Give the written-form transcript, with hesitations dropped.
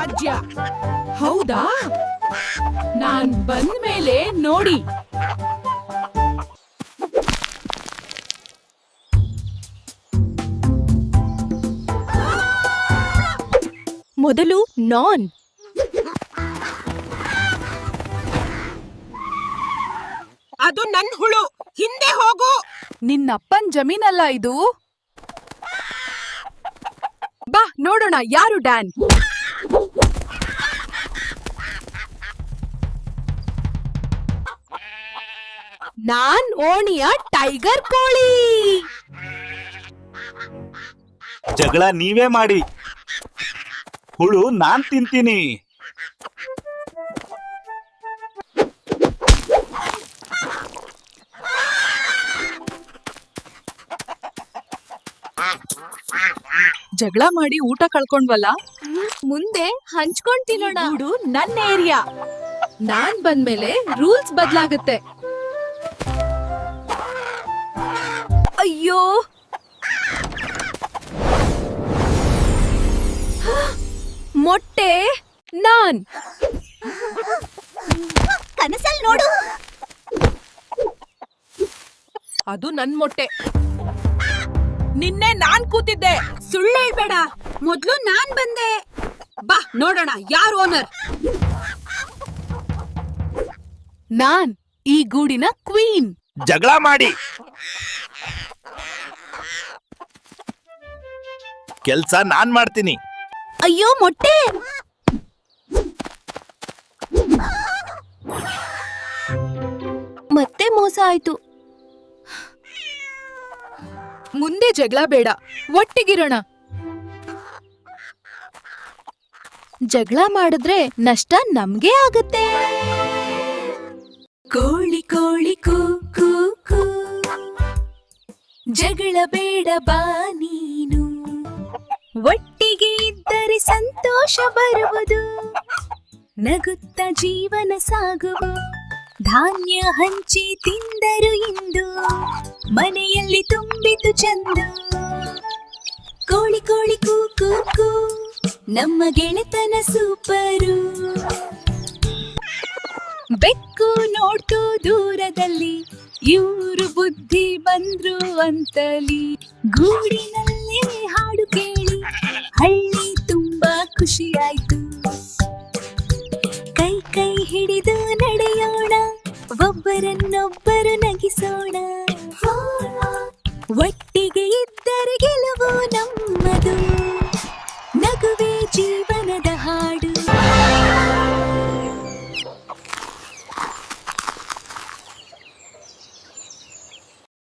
ರಾಜ್ಯ. ಹೌದಾ? ನಾನ್ ಬಂದ್ಮೇಲೆ ನೋಡಿ. ಮೊದಲು ನಾನ್. ಅದು ನನ್ ಹುಳು, ಹಿಂದೆ ಹೋಗು. ನಿನ್ನಪ್ಪನ್ ಜಮೀನಲ್ಲ ಇದು. ಬಾ ನೋಡೋಣ ಯಾರು ಡ್ಯಾನ್. ನಾನ್ ಓಣಿಯ ಟೈಗರ್ ಕೋಳಿ. ಜಗಳ ನೀವೇ ಮಾಡಿ, ಹುಳು ನಾನ್ ತಿಂತೀನಿ. ಜಗಳ ಮಾಡಿ ಊಟ ಕಳ್ಕೊಂಡ್ವಲ್ಲ, ಮುಂದೆ ಹಂಚ್ಕೊಂಡ್ ತಿನ್ನೋಣ. ಗೂಡು ನನ್ನ ಏರಿಯಾ. ನಾನ್ ಬಂದ್ಮೇಲೆ ರೂಲ್ಸ್ ಬದ್ಲಾಗತ್ತೆ. ಅಯ್ಯೋ, ಮೊಟ್ಟೆ ನಾನ್. ಕನಸಲ್ ನೋಡು. ಅದು ನನ್ ಮೊಟ್ಟೆ. ನಿನ್ನೆ ನಾನ್ ಕೂತಿದ್ದೆ. ಸುಳ್ಳು ಹೇಳ್ಬೇಡ, ಮೊದ್ಲು ನಾನ್ ಬಂದೆ. ಬಾ ನೋಡೋಣ ಯಾರು ಓನರ್. ನಾನ್ ಈ ಗೂಡಿನ ಕ್ವೀನ್. ಜಗಳ ಮಾಡಿ, ಕೆಲ್ಸ ನಾನ್ ಮಾಡ್ತೀನಿ. ಅಯ್ಯೋ ಮೊಟ್ಟೆ. ಮತ್ತೆ ಮೋಸ ಆಯ್ತು. ಮುಂದೆ ಜಗಳ ಬೇಡ, ಒಟ್ಟಿಗಿರೋಣ. ಜಗಳ ಮಾಡಿದ್ರೆ ನಷ್ಟ ನಮ್ಗೆ ಆಗತ್ತೆ. ಕೋಳಿ ಕೋಳಿ ಕೂ ಕೂ ಕೂ, ಜಗಳ ಬೇಡ ಬಾ ನೀನು. ಒಟ್ಟಿಗೆ ಇದ್ದರೆ ಸಂತೋಷ ಬರುವುದು, ನಗುತ್ತ ಜೀವನ ಸಾಗುವ. ಧಾನ್ಯ ಹಂಚಿ ತಿಂದರು ಇಂದು, ಮನೆಯಲ್ಲಿ ತುಂಬಿತು ಚಂದ. ಕೋಳಿ ಕೋಳಿ ಕೂ ಕೂ ಕೂ, ನಮ್ಮ ಗೆಳೆತನ ಸೂಪರು. ಬೆಕ್ಕು ನೋಡ್ತು ದೂರದಲ್ಲಿ, ಇವ್ರು ಬುದ್ಧಿ ಬಂದ್ರು ಅಂತಲಿ. ಗೂಡಿನಲ್ಲೇ ಹಾಡು ಕೇಳಿ ಹಳ್ಳಿ ತುಂಬಾ ಖುಷಿಯಾಯ್ತು. ಕೈ ಕೈ ಹಿಡಿದು ನಡೆಯೋಣ, ಒಬ್ಬರನ್ನೊಬ್ಬರು ನಗಿಸೋಣ. ಒಟ್ಟಿಗೆ ಇದ್ದರೆ ಗೆಲುವು ನಮ್ಮದು.